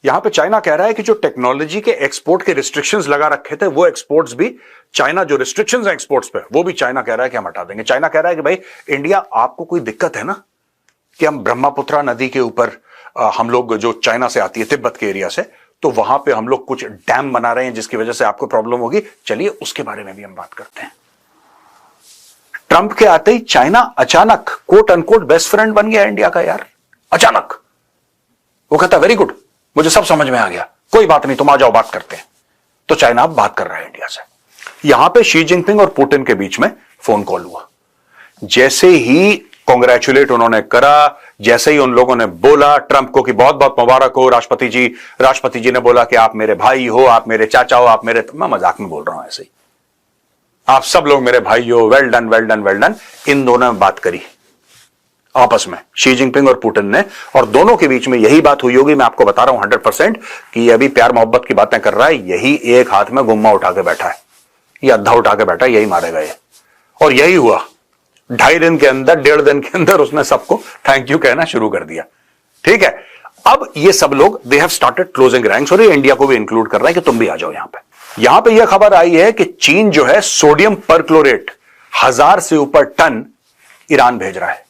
यहां पे चाइना कह रहा है कि जो टेक्नोलॉजी के एक्सपोर्ट के रिस्ट्रिक्शंस लगा रखे थे वो एक्सपोर्ट्स भी चाइना, जो रिस्ट्रिक्शंस हैं एक्सपोर्ट्स पे, वो भी चाइना कह रहा है कि हम हटा देंगे। चाइना कह रहा है कि भाई इंडिया, आपको कोई दिक्कत है ना कि हम ब्रह्मपुत्रा नदी के ऊपर हम लोग, जो चाइना से आती है तिब्बत के एरिया से, तो वहां पे हम लोग कुछ डैम बना रहे हैं जिसकी वजह से आपको प्रॉब्लम होगी। चलिए उसके बारे में भी हम बात करते हैं। ट्रंप के आते ही चाइना अचानक कोट अनकोट बेस्ट फ्रेंड बन गया इंडिया का यार, अचानक। वो कहता वेरी गुड, मुझे सब समझ में आ गया, कोई बात नहीं, तुम आ जाओ बात करते हैं। तो चाइना अब बात कर रहा है इंडिया से। यहां पे शी जिनपिंग और पुतिन के बीच में फोन कॉल हुआ। जैसे ही कांग्रेचुलेट उन्होंने करा, जैसे ही उन लोगों ने बोला ट्रंप को कि बहुत बहुत मुबारक हो राष्ट्रपति जी ने बोला कि आप मेरे भाई हो, आप मेरे चाचा हो, आप मेरे, मैं मजाक में बोल रहा हूं ऐसे ही, आप सब लोग मेरे भाई हो, well done well done well done. इन दोनों ने बात करी आपस में, शी जिनपिंग और पुतिन ने, और दोनों के बीच में यही बात हुई होगी। मैं आपको बता रहा हूं 100% कि ये अभी प्यार मोहब्बत की बातें कर रहा है, यही एक हाथ में गुम्मा उठा के बैठा है, ये अद्धा उठा के बैठा है, यही मारेगा ये। और यही हुआ, 2.5 दिन के अंदर, 1.5 दिन के अंदर उसने सबको थैंक यू कहना शुरू कर दिया। ठीक है, अब ये सब लोग they have started closing ranks, और ये इंडिया को भी इंक्लूड कर रहा है कि तुम भी आ जाओ यहां पे। यहां पे यह खबर आई है कि चीन जो है सोडियम परक्लोरेट 1000 से ऊपर टन ईरान भेज रहा है।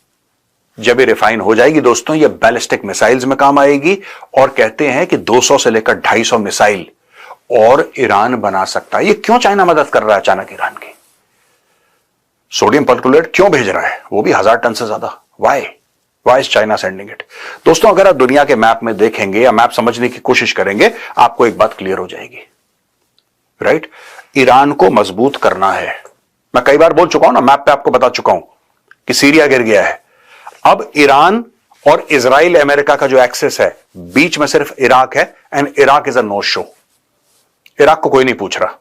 जब ये रिफाइन हो जाएगी दोस्तों, ये बैलिस्टिक मिसाइल्स में काम आएगी, और कहते हैं कि 200 से लेकर 250 मिसाइल और ईरान बना सकता है। ये क्यों चाइना मदद कर रहा है अचानक ईरान की? सोडियम परक्लोरेट क्यों भेज रहा है, वो भी 1000 टन से ज्यादा? Why is China sending it? दोस्तों, अगर आप दुनिया के मैप में देखेंगे या मैप समझने की कोशिश करेंगे, आपको एक बात क्लियर हो जाएगी, राइट? ईरान को मजबूत करना है। मैं कई बार बोल चुका हूं ना, मैप पे आपको बता चुका हूं कि सीरिया गिर गया है। अब ईरान और इजराइल अमेरिका का जो एक्सेस है, बीच में सिर्फ इराक है, and Iraq is a no show. Iraq को कोई नहीं पूछ रहा,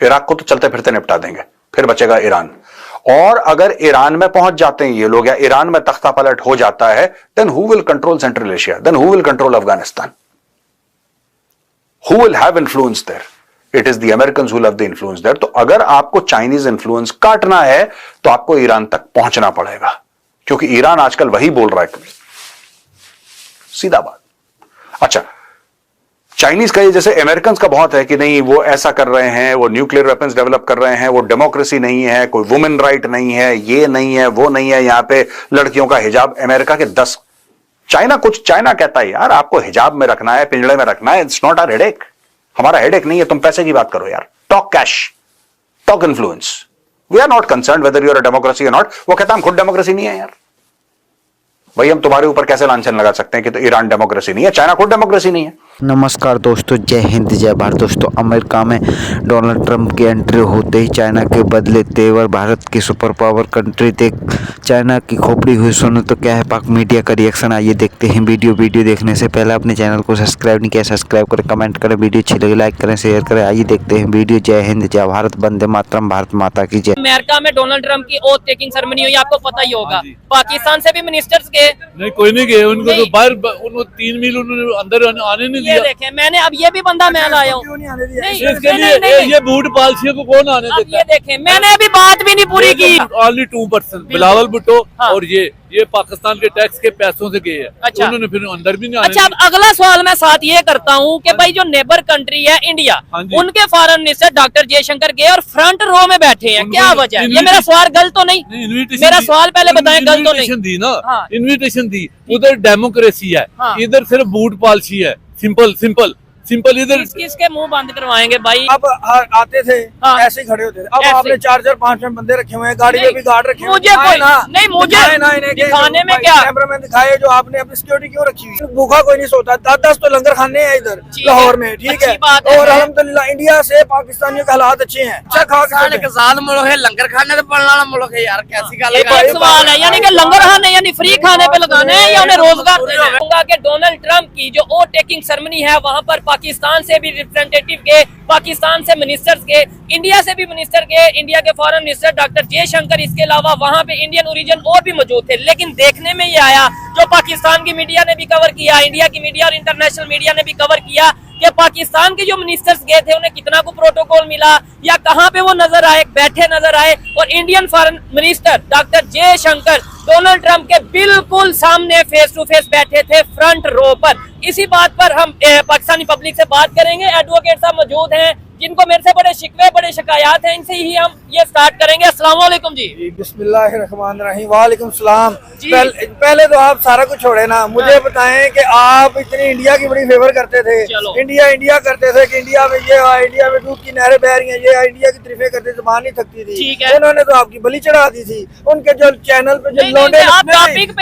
इराक को तो चलते फिरते निपटा देंगे, फिर बचेगा ईरान। और अगर ईरान में पहुंच जाते हैं ये लोग, या ईरान में तख्ता पलट हो जाता है, then who will control central Asia, then who will control Afghanistan, who will have influence there? It is the Americans who love the influence there. तो अगर आपको चाइनीज इन्फ्लुएंस काटना है तो आपको ईरान तक पहुंचना पड़ेगा, क्योंकि ईरान आजकल वही बोल रहा है, सीधा बात। अच्छा, चाइनीज का ये जैसे अमेरिकन का बहुत है कि नहीं वो ऐसा कर रहे हैं, वो न्यूक्लियर वेपन्स डेवलप कर रहे हैं, वो डेमोक्रेसी नहीं है, कोई वुमेन राइट नहीं है, ये नहीं है, वो नहीं है, यहां पे लड़कियों का हिजाब अमेरिका के 10। चाइना कहता है यार आपको हिजाब में रखना है, पिंजड़े में रखना है, इट्स नॉट आवर हेडेक, हमारा हेडेक नहीं है, तुम पैसे की बात करो यार, talk cash, talk influence, we are not concerned whether you are a democracy और नॉट। वो कहता हम खुद डेमोक्रेसी नहीं है यार, भाई हम तुम्हारे ऊपर कैसे लांछन लगा सकते हैं कि तो ईरान डेमोक्रेसी नहीं है, चाइना खुद डेमोक्रेसी नहीं है। नमस्कार दोस्तों, जय हिंद जय भारत। दोस्तों, अमेरिका में डोनाल्ड ट्रंप की एंट्री होते ही चाइना के बदले तेवर भारत की सुपर पावर कंट्री देख चाइना की खोपड़ी हुई सुनो तो क्या है पाक मीडिया का रिएक्शन, आइए देखते हैं वीडियो देखने से पहले अपने चैनल को सब्सक्राइब नहीं किया, सब्सक्राइब करें, कमेंट करें, वीडियो अच्छी लगी लाइक करें, शेयर करें। आइए देखते हैं वीडियो। जय हिंद जय भारत, वंदे मातरम, भारत माता की जय। अमेरिका में डोनाल्ड ट्रंप की ओथ टेकिंग सेरेमनी हुई, आपको पता ही होगा। पाकिस्तान से भी मिनिस्टर्स गए? नहीं, कोई नहीं गए, उनको तो बाहर, उनको 3 मील उन्होंने अंदर आने नहीं दिया। ये देखें, मैंने अब ये भी बंदा मैं लाया हूँ, इसके लिए ये बूट पॉलिसी को कौन आने देता? ये देखें, मैंने अभी बात भी नहीं पूरी की। ओनली 2% बिलावल भुट्टो और ये पाकिस्तान के टैक्स के पैसों से गए हैं। अच्छा, उन्होंने फिर अंदर भी नहीं आने। अच्छा, अब अगला सवाल मैं साथ ये करता हूँ कि भाई जो नेबर कंट्री है इंडिया, उनके फॉरेन मिनिस्टर डॉक्टर जयशंकर गए और फ्रंट रो में बैठे हैं, क्या वजह है? ये मेरा सवाल गलत तो नहीं? मेरा सवाल पहले बताएं, गलत तो नहीं? दी ना, इन्विटेशन दी। उधर डेमोक्रेसी है, इधर सिर्फ बूट पॉलिसी है, सिंपल इधर किसके मुंह बंद करवाएंगे भाई? अब आते थे ऐसे ही खड़े होते थे, अब आपने 4-5 बंदे रखे हुए हैं, गाड़ी में भी गार्ड रखे हुए मुझे कोई नहीं, मुझे दिखाने में क्या कैमरामैन दिखाए जो आपने अपनी सिक्योरिटी क्यों रखी हुई? भूखा कोई नहीं सोता। 10 तो लंगर खाने हैं इधर लाहौर में, ठीक है, और अल्हम्दुलिल्लाह इंडिया से पाकिस्तानियों के हालात अच्छे हैं। अच्छा किसान मुल्क है, लंगर खाने तो पड़ने वाला मुल्क है यार, कैसी सवाल है? यानी कि लंगर खाने यानी फ्री खाने पे लगाने हैं या उन्हें रोजगार देना? कि डोनाल्ड ट्रंप की जो ओथ टेकिंग सेरेमनी है, वहाँ पर पाकिस्तान से भी रिप्रेजेंटेटिव गए, पाकिस्तान से मिनिस्टर्स गए, इंडिया से भी मिनिस्टर गए, इंडिया के फॉरेन मिनिस्टर डॉक्टर जयशंकर, इसके अलावा वहाँ पे इंडियन ओरिजिन और भी मौजूद थे। लेकिन देखने में ये आया, जो पाकिस्तान की मीडिया ने भी कवर किया, इंडिया की मीडिया और इंटरनेशनल मीडिया ने भी कवर किया कि पाकिस्तान के जो मिनिस्टर्स गए थे उन्हें कितना को प्रोटोकॉल मिला या कहाँ पे वो नजर आए, बैठे नजर आए, और Indian foreign minister doctor Jaishankar Donald Trump के बिल्कुल सामने फेस टू फेस बैठे थे फ्रंट रो पर। इसी बात पर हम पाकिस्तानी पब्लिक से बात करेंगे। एडवोकेट साहब मौजूद हैं जिनको मेरे से बड़े शिकवे बड़े शिकायत हैं, इनसे ही हम ये स्टार्ट करेंगे। अस्सलाम वालेकुम जी। बिस्मिल्लाहिर्रहमानिर्रहीम। वालेकुम सलाम। जी। पहले तो आप सारा कुछ छोड़े ना, मुझे बताएं कि आप इतनी इंडिया की बड़ी फेवर करते थे, चलो। इंडिया करते थे कि इंडिया में ये इंडिया में दूध की नहरें बह रही हैं, ये इंडिया की तारीफें करते, जुबान नहीं थकती थी। ठीक है। उन्होंने तो आपकी बली चढ़ा दी थी। उनके जो चैनल पे जो नहीं, लोंडे नहीं, आप टॉपिक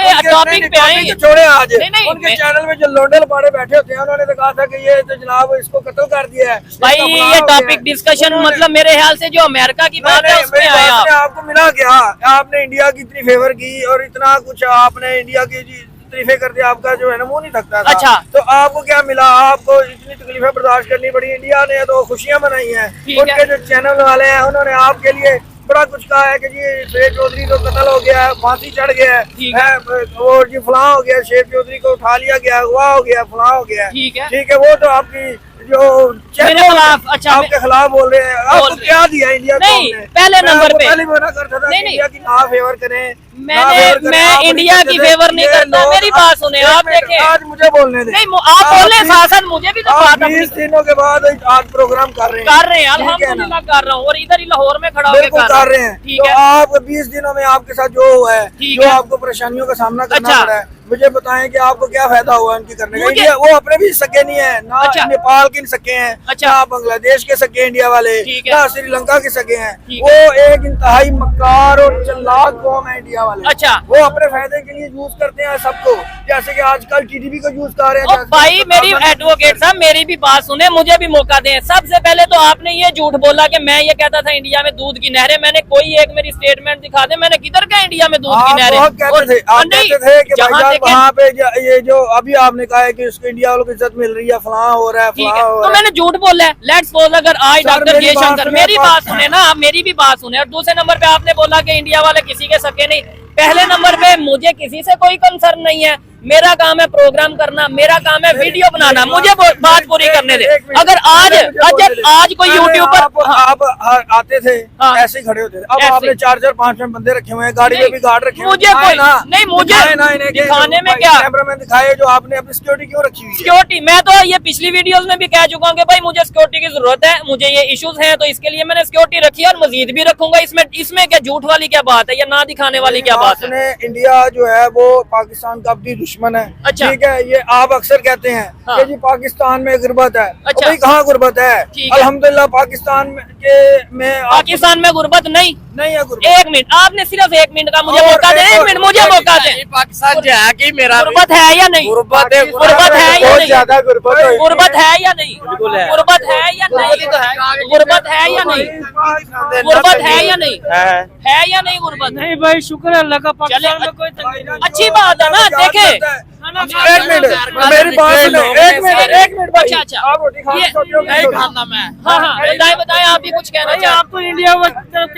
पे आएंगे। छोड़े आज। नहीं, उनके चैनल में जो लोंडे लपाड़े बैठे होते हैं, उन्होंने तो कहा था कि ये तो जनाब इसको कत्ल कर दिया है। भाई इसका फलाना ये हो गया टॉपिक है। डिस्कशन मतलब मेरे ख्याल से जो अमेरिका की बात है उसमें मेरी आया बात में आपको मिला क्या? आपने इंडिया की इतनी फेवर की और इतना कुछ आपने इंडिया की तारीफें करते, आपका जो है ना मुंह नहीं थकता था। अच्छा। तो आपको क्या मिला? आपको इतनी तकलीफें बर्दाश्त करनी पड़ी। इंडिया ने तो खुशियां मनाई हैं। ठीक है। उनके जो चैनल वाले हैं उन्होंने आपके लिए बड़ा कुछ कहा है कि जी शेर चौधरी को कत्ल हो गया है, फांसी चढ़ गया ठीक है, और जी फलां हो गया, शेर चौधरी को उठा लिया गया, अगवा हो गया, फलां हो गया। ठीक है। ठीक है, वो तो आपकी जो मेरे खिलाफ, अच्छा, आपके खिलाफ बोल रहे हैं। आपको रहे क्या दिया इंडिया को? नहीं, हमने? पहले मैं नंबर आपको पे। पहले मना करता था कि नहीं, इंडिया की ना फेवर करें। मैं आप इंडिया बड़ी की कहते थे, फेवर नहीं ये करता। लोग- मेरी बात सुने, एक आप मिनट, देखें। आज मुझे बोलने दें। नहीं आप बोले शासन, मुझे भी तो बात अपनी 20 दिनों के बाद आज प्रोग्राम कर रहे हैं। कर रहे हैं, ठीक है ना? अल्हम्दुलिल्लाह कर रहा हूँ, और इधर ही लाहौर में खड़ा होकर बिल्कुल कर रहे हैं। ठीक तो है। आप 20 दिनों में आपके साथ जो हुआ है, ठीक जो है। आपको परेशानियों का सामना करना अच्छा। पड़ा है, मुझे बताएं कि आपको क्या फायदा हुआ इनकी करने का? मुझे- इंडिया वो अपने भी सके नहीं है ना, अच्छा। नेपाल के सके हैं, अच्छा। ना बांग्लादेश के सके इंडिया वाले, ठीक है। ना श्रीलंका के सके हैं। ठीक वो एक इंतहाई मक्कार और चालाक कौम है इंडिया वाले। अच्छा। वो अपने फायदे के लिए यूज करते हैं सबको, जैसे कि आजकल टीडीपी को यूज कर रहे हैं। ओ जैसे भाई कि मेरी प्रधानमंत्री- एडवोकेट साहब मेरी भी बात सुने, मुझे भी मौका दें। सबसे पहले तो आपने ये झूठ बोला कि मैं ये कहता था इंडिया में दूध की नहरें। मैंने कोई एक मेरी स्टेटमेंट दिखा दे, मैंने किधर कहा इंडिया में दूध की आप नहरें? बहुत कहते थे, आप नहीं, कहते थे कि जहाँ भाईजान देखें- वहाँ पे ये जो अभी आपने कहा है कि उसको इंडिया वालों को इज्जत मिल रही है, फलां हो रहा है, ठीक है, फलां हो तो रहा है। मैंने झूठ बोला है। लेट्स सपोज अगर आज सर, डॉक्टर मेरी बात जयशंकर, सुने, मेरी आप- बात सुने ना, आप मेरी भी बात सुने। और दूसरे नंबर पे आपने बोला कि इंडिया वाले किसी के सके नहीं। पहले नंबर पे मुझे किसी से कोई कंसर्न नहीं है। मेरा काम है प्रोग्राम करना, मेरा काम है वीडियो बनाना। मुझे बात पूरी करने दे। अगर आज कोई यूट्यूब पर आप आते थे हाँ। ऐसे ही खड़े होते थे, अब ऐसे। आपने 4-5 बंदे रखे हुए हैं, गाड़ी में नहीं, भी गार्ड रखे हुए हैं। मुझे दिखाए कोई- ना, नहीं, मुझे दिखाए ना इन्हें कि दिखाने में भाई क्या? कैमरामैन दिखाए जो आपने अपनी सिक्योरिटी क्यों रखी हुई है? सिक्योरिटी, मैं तो ये पिछली वीडियोस में भी कह चुका हूँ कि भाई मुझे सिक्योरिटी की जरूरत है, मुझे ये इश्यूज हैं, तो इसके लिए मैंने सिक्योरिटी रखी है और मजीद भी रखूंगा। इसमें क्या झूठ वाली क्या बात है या ना दिखाने वाली क्या बात है? सुने, इंडिया जो है वो पाकिस्तान का अपनी दुश्मन है। अच्छा। ठीक है, ये आप अक्सर कहते हैं हाँ। कि जी पाकिस्तान में गुर्बत है। अच्छा। भाई कहाँ गुर्बत है? ठीक है। अल्हम्दुलिल्लाह पाकिस्तान में पाकिस्तान में गुर्बत नहीं। नहीं है गुर्बत। एक मिनट, आपने सिर्फ 1 मिनट का मुझे और मौका दे। एक 1 और- मिनट मुझे मौका दे। पाकिस्तान जो है कि मेरा गुर्बत है या नहीं? गुर्बत है, गुर्बत है या बहुत नहीं? ज्यादा गुर्बत है। गुर्बत है या नहीं? गुर्बत है या नहीं? गुर्बत है या नहीं? गुर्बत है या नहीं? है या नहीं गुर्बत? नहीं भाई, शुक्र है अल्लाह का, चले, पाकिस्तान में कोई तंगी नहीं। अच्छी बात है ना। देखे एक मिनट, मेरी बात सुनो, एक मिनट भाई। अच्छा, अच्छा। आप रोटी खाना ये- चाहते हो? नहीं खाना मैं। हाँ हाँ, बताएं आप भी कुछ कहना भाई चाहते आप तो इंडिया में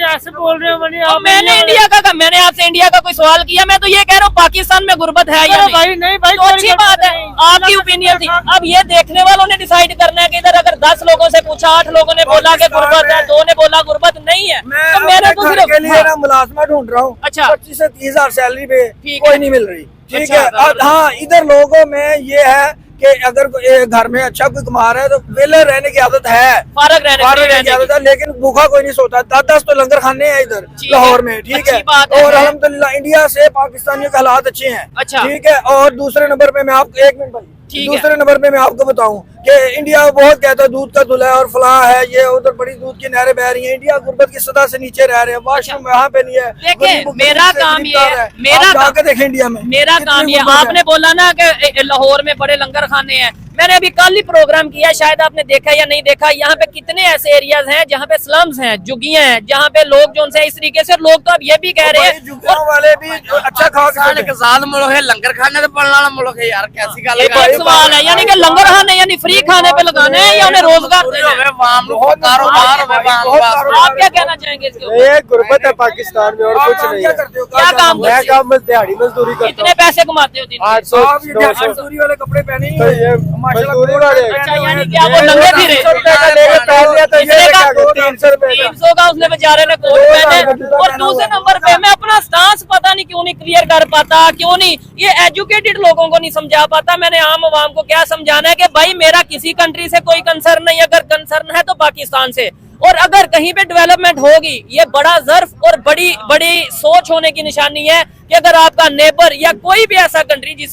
ऐसे बोल रहे हो, मनी हैं? आप मैंने इंडिया का मैंने आपसे इंडिया का कोई सवाल किया? मैं तो ये कह रहा हूँ पाकिस्तान में गुर्बत है या अरे भाई, नहीं? नहीं भाई, तो कोई अच्छी गलती बात है, नहीं। आपकी ओपिनियन थी। अब ये देखने वालों ने डिसाइड करना है कि इधर अगर 10 लोगों से पूछा, 8 लोगों ने बोला कि गुर्बत है, 2 ने बोला गुर्बत नहीं है, मैं तो मैंने तो अपने घर सिर्फ के लिए ना मुलाजमा ढूंढ रहा हूँ। अच्छा। 25 से 30 हजार सैलरी पे ठीक कोई है। नहीं मिल रही। ठीक अच्छा, है। और हाँ, इधर लोगों में ये है कि अगर घर में अच्छा कोई कमा रहा है तो वेले रहने की आदत है, फारग रहने की आदत है, लेकिन भूखा कोई नहीं सोता। 10-10 तो लंगर खाने हैं इधर ठीक है। लाहौर में। ठीक अच्छी है। बात है। और अल्हम्दुलिल्लाह इंडिया से पाकिस्तानियों के हालात अच्छे हैं। अच्छा। ठीक है। और दूसरे नंबर पे मैं आपको, एक मिनट भाई, ठीक है। दूसरे नंबर पे मैं आपको बताऊं कि इंडिया बहुत कहता है दूध का धुला है और फलां है, ये उधर बड़ी दूध की नहरें बह रही हैं। इंडिया गुर्बत की सतह से नीचे रह रहे हैं, वाशरूम यहाँ पे नहीं है। देखें, गरीब मेरा से काम गरीब ये का है, मेरा आप जाके देखें इंडिया में मेरा कितनी काम ये, गुर्बत है। आपने बोला ना कि लाहौर में बड़े लंगर खाने हैं। मैंने अभी कल ही प्रोग्राम किया, शायद आपने देखा या नहीं देखा। यहाँ पे कितने ऐसे एरियाज हैं जहाँ पे स्लम्स हैं, झुग्गियां हैं, जहाँ पे लोग जो उनसे इस तरीके से, लोग तो अब ये भी कह रहे हैं जुगाड़ वाले भी अच्छा खा के साल के साथ मुल्क है, लंगर खाने तो पड़ने वाला मुल्क है यार, कैसी गल ये है? एक सवाल है, यानी कि लंगर खाने यानी फ्री खाने पे लगाने हैं या उन्हें रोजगार देना है? बहुत कारोबार हो कारोबार। आप क्या कहना चाहेंगे इसके ऊपर? ये गुर्बत है पाकिस्तान में और आप कुछ काम नहीं क्या है। करते हो? क्या काम मैं काम दिहाड़ी मजदूरी करता कितने पैसे कमाते हो दिन हूँ। में? 800 आप ये 900 मजदूरी वाले कपड़े पहने ही तो ये हमारी माशाल्लाह मजदूरी वाले। अच्छा यानी क्या वो नंगे फिरे 300 रुपए का लेके पहन लिया तो ये कितने का? देखा 300 रुपए का 300 का उसने बेचारे ने कोट पहने। और दूसरे नंबर पे मैं अपना स्टांस पता नहीं क्यों नहीं क्लियर कर पाता, क्यों नहीं ये एजुकेटेड लोगों को नहीं समझा पाता। मैंने आम आवाम को क्या समझाना है कि भाई मेरा किसी कंट्री से कोई कंसर्न नहीं, अगर कंसर्न है तो पाकिस्तान से। और अगर कहीं पे डेवलपमेंट होगी ये बड़ा ज़र्फ और बड़ी बड़ी सोच होने की निशानी है कि अगर आपका नेबर या कोई भी ऐसा कंट्री जिस